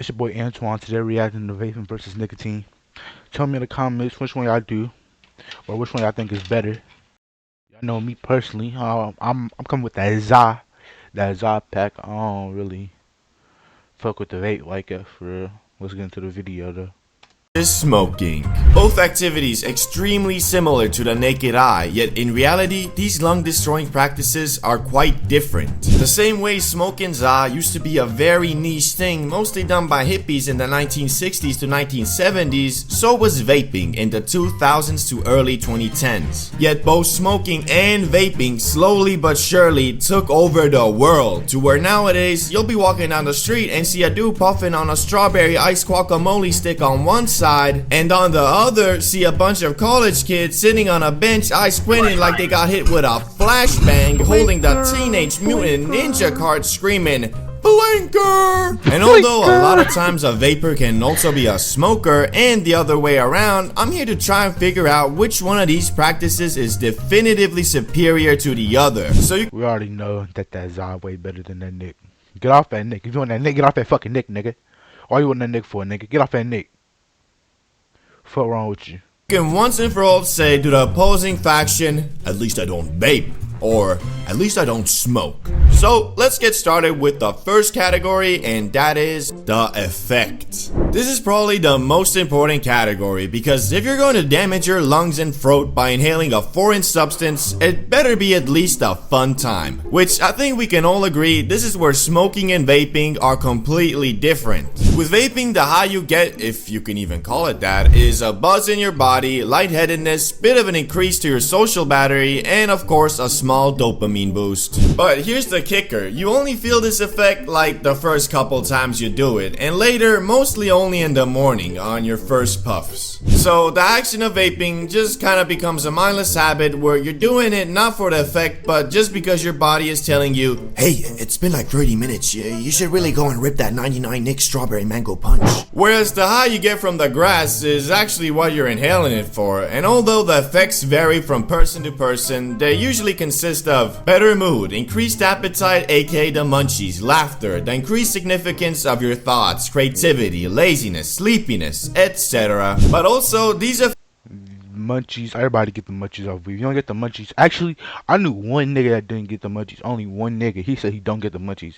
It's your boy Antoine. Today reacting to vaping versus nicotine. Tell me in the comments which one y'all do or which one y'all think is better. Y'all know me personally. I'm coming with that pack. I don't really fuck with the vape like that for real. Let's get into the video though. Is smoking. Both activities extremely similar to the naked eye, yet in reality, these lung-destroying practices are quite different. The same way smoking za used to be a very niche thing, mostly done by hippies in the 1960s to 1970s, so was vaping in the 2000s to early 2010s. Yet both smoking and vaping slowly but surely took over the world, to where nowadays you'll be walking down the street and see a dude puffing on a strawberry iced guacamole stick on one side, and on the other see a bunch of college kids sitting on a bench eye squinting like they got hit with a flashbang, holding the Teenage Mutant Ninja card screaming blinker. And although a lot of times a vapor can also be a smoker and the other way around, I'm here to try and figure out which one of these practices is definitively superior to the other. So we already know that za way better than that Nick. Get off that Nick. If you want that Nick, get off that fucking Nick, nigga. All you want that Nick for, nigga? Get off that Nick. What's wrong with you? Can once and for all say to the opposing faction, at least I don't vape, or at least I don't smoke. So let's get started with the first category, and that is the effect. This is probably the most important category because if you're going to damage your lungs and throat by inhaling a foreign substance, it better be at least a fun time. Which I think we can all agree this is where smoking and vaping are completely different. With vaping, the high you get, if you can even call it that, is a buzz in your body, lightheadedness, bit of an increase to your social battery, and of course a small dopamine boost. But here's the kicker, you only feel this effect like the first couple times you do it, and later mostly only in the morning on your first puffs. So the action of vaping just kind of becomes a mindless habit where you're doing it not for the effect but just because your body is telling you, hey, it's been like 30 minutes, you should really go and rip that 99 Nick strawberry mango punch. Whereas the high you get from the grass is actually what you're inhaling it for, and although the effects vary from person to person, they usually consist of better mood, increased appetite aka the munchies, laughter, the increased significance of your thoughts, creativity, laziness, sleepiness, etc. But also these are munchies. Everybody get the munchies off weed. You don't get the munchies. Actually, I knew one nigga that didn't get the munchies. Only one nigga. He said he don't get the munchies.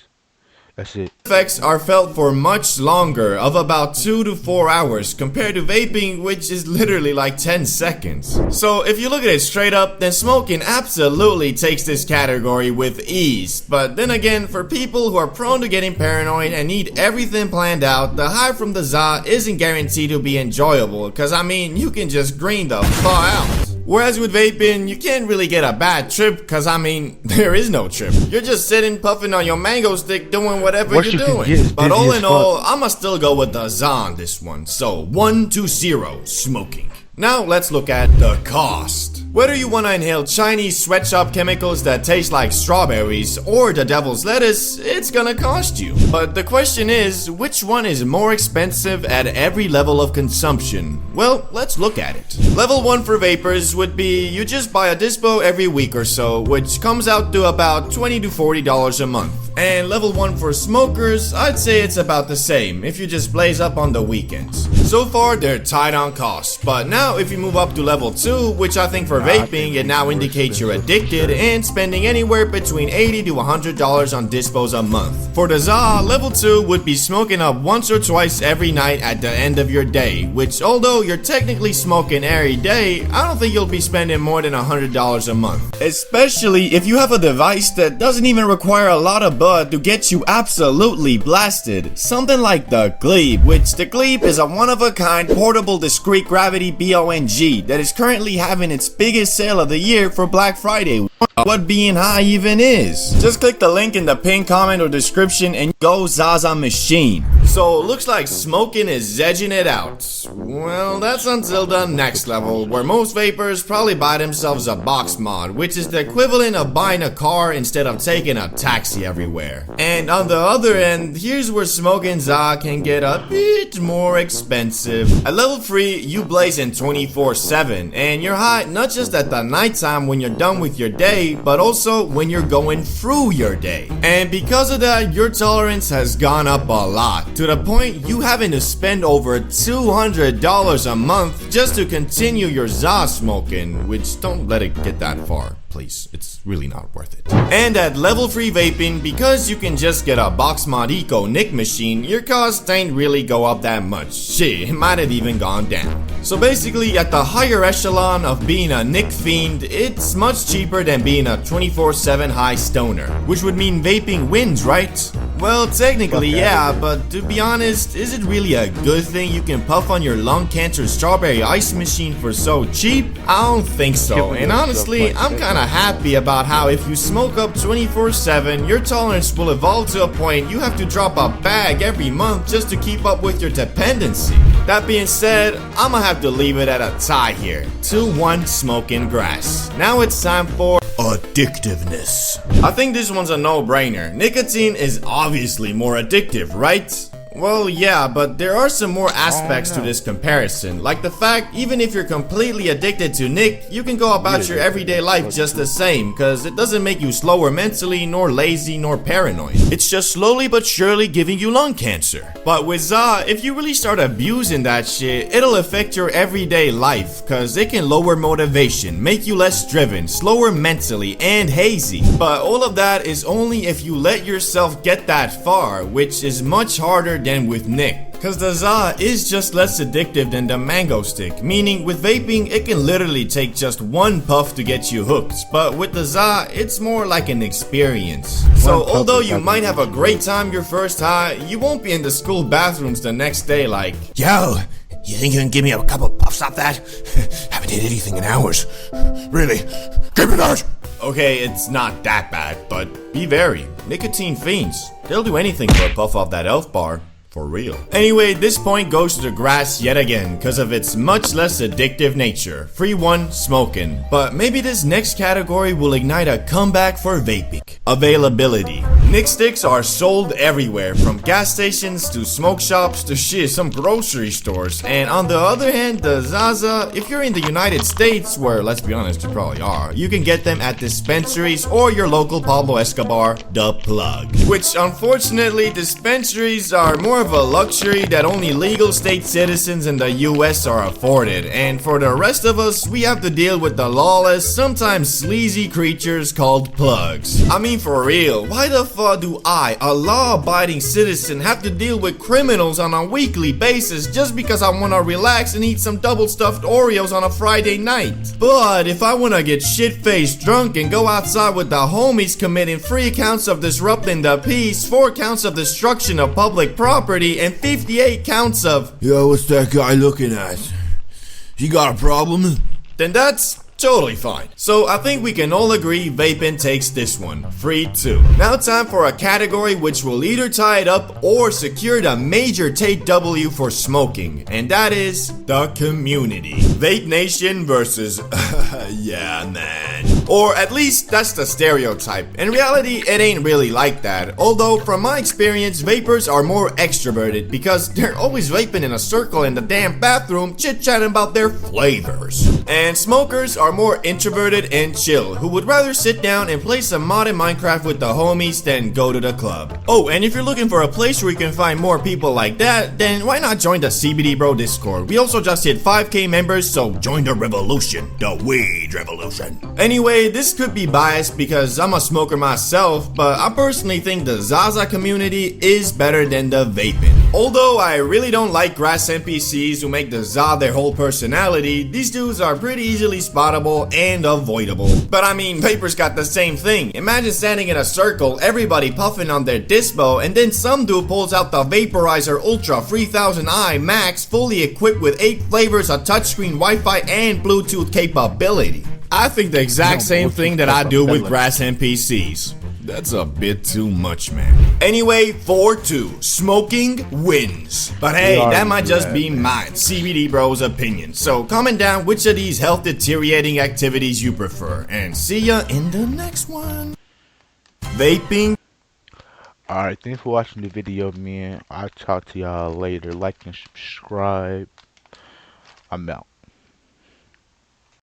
That's it. Effects are felt for much longer, of about 2 to 4 hours, compared to vaping, which is literally like 10 seconds. So if you look at it straight up, then smoking absolutely takes this category with ease. But then again, for people who are prone to getting paranoid and need everything planned out, the high from the za isn't guaranteed to be enjoyable, cause I mean, you can just green the fuck out. Whereas with vaping, you can't really get a bad trip, cause I mean, there is no trip. You're just sitting puffing on your mango stick doing whatever you're doing. But all in all, I'ma still go with the za on this one. So 1-0 smoking. Now let's look at the cost. Whether you want to inhale Chinese sweatshop chemicals that taste like strawberries or the devil's lettuce, it's gonna cost you. But the question is, which one is more expensive at every level of consumption? Well, let's look at it. Level 1 for vapors would be you just buy a dispo every week or so, which comes out to about $20 to $40 a month. And level 1 for smokers, I'd say it's about the same if you just blaze up on the weekends. So far, they're tight on cost, but now if you move up to level 2, which I think for vaping, it now indicates you're addicted and spending anywhere between $80 to $100 on dispos a month. For the za, level 2 would be smoking up once or twice every night at the end of your day, which although you're technically smoking every day, I don't think you'll be spending more than $100 a month. Especially if you have a device that doesn't even require a lot of bud to get you absolutely blasted. Something like the Glebe, which the Glebe is a one-of-a-kind portable discrete gravity BONG that is currently having its biggest sale of the year for Black Friday. What being high even is. Just click the link in the pinned comment or description and go Zaza machine. So looks like smoking is edging it out. Well, that's until the next level, where most vapors probably buy themselves a box mod, which is the equivalent of buying a car instead of taking a taxi everywhere. And on the other end, here's where smoking za can get a bit more expensive. At level 3, you blazing 24/7, and you're high not just at the nighttime when you're done with your day, but also when you're going through your day. And because of that, your tolerance has gone up a lot, to the point you having to spend over $200 a month just to continue your za smoking, which don't let it get that far. Please, it's really not worth it. And at level 3 vaping, because you can just get a box mod eco nic machine, your cost ain't really go up that much. Shit, it might have even gone down. So basically, at the higher echelon of being a nic fiend, it's much cheaper than being a 24/7 high stoner, which would mean vaping wins, right? Well, technically, yeah, but to be honest, is it really a good thing you can puff on your lung cancer strawberry ice machine for so cheap? I don't think so, and honestly, I'm kinda happy about how if you smoke up 24/7, your tolerance will evolve to a point you have to drop a bag every month just to keep up with your dependency. That being said, I'ma have to leave it at a tie here. 2-1 smoking grass. Now it's time for addictiveness. I think this one's a no-brainer. Nicotine is obviously more addictive, right? Well, yeah, but there are some more aspects to this comparison, like the fact even if you're completely addicted to nic, you can go about your everyday life just the same, cause it doesn't make you slower mentally, nor lazy, nor paranoid. It's just slowly but surely giving you lung cancer. But with za, if you really start abusing that shit, it'll affect your everyday life, cause it can lower motivation, make you less driven, slower mentally, and hazy. But all of that is only if you let yourself get that far, which is much harder than with nic. Cause the za is just less addictive than the mango stick, meaning with vaping it can literally take just one puff to get you hooked, but with the za it's more like an experience. So although you might have a great time your first high, you won't be in the school bathrooms the next day like, "Yo, you think you can give me a couple puffs off that? Haven't did anything in hours. Really? Give me that!" Okay, it's not that bad, but be wary. Nicotine fiends, they'll do anything for a puff off that elf bar. For real. Anyway, this point goes to the grass yet again because of its much less addictive nature. 3-1 smoking. But maybe this next category will ignite a comeback for vaping. Availability. Nic sticks are sold everywhere, from gas stations to smoke shops to shit, some grocery stores. And on the other hand, the Zaza, if you're in the United States, where let's be honest, you probably are, you can get them at dispensaries or your local Pablo Escobar, the plug. Which unfortunately, dispensaries are more of a luxury that only legal state citizens in the US are afforded, and for the rest of us, we have to deal with the lawless, sometimes sleazy creatures called plugs. I mean, for real, why the fuck do I, a law-abiding citizen, have to deal with criminals on a weekly basis just because I wanna relax and eat some double-stuffed Oreos on a Friday night? But if I wanna get shit-faced drunk and go outside with the homies committing 3 counts of disrupting the peace, 4 counts of destruction of public property, and 58 counts of, "Yo, what's that guy looking at? He got a problem?" then that's totally fine. So I think we can all agree vaping takes this one. 3-2. Now time for a category which will either tie it up or secure the major Tate W for smoking, and that is the community. Vape Nation versus yeah man. Or at least that's the stereotype. In reality, it ain't really like that. Although from my experience, vapors are more extroverted because they're always vaping in a circle in the damn bathroom, chit-chatting about their flavors. And smokers are more introverted and chill, who would rather sit down and play some modded Minecraft with the homies than go to the club. Oh, and if you're looking for a place where you can find more people like that, then why not join the CBD Bro Discord? We also just hit 5k members, so join the revolution, the weed revolution. Anyway, this could be biased because I'm a smoker myself, but I personally think the Zaza community is better than the vaping. Although I really don't like grass NPCs who make the Za their whole personality, these dudes are pretty easily spottable and avoidable. But I mean, vapors got the same thing. Imagine standing in a circle, everybody puffing on their dispo, and then some dude pulls out the Vaporizer Ultra 3000i Max, fully equipped with 8 flavors, a touchscreen, Wi-Fi, and Bluetooth capability. I think the exact same thing that I do with grass NPCs. That's a bit too much, man. Anyway, 4-2. Smoking wins. But hey, that might just be my CBD Bro's opinion. So comment down which of these health deteriorating activities you prefer. And see ya in the next one. Vaping. Alright, thanks for watching the video, man. I'll talk to y'all later. Like and subscribe. I'm out.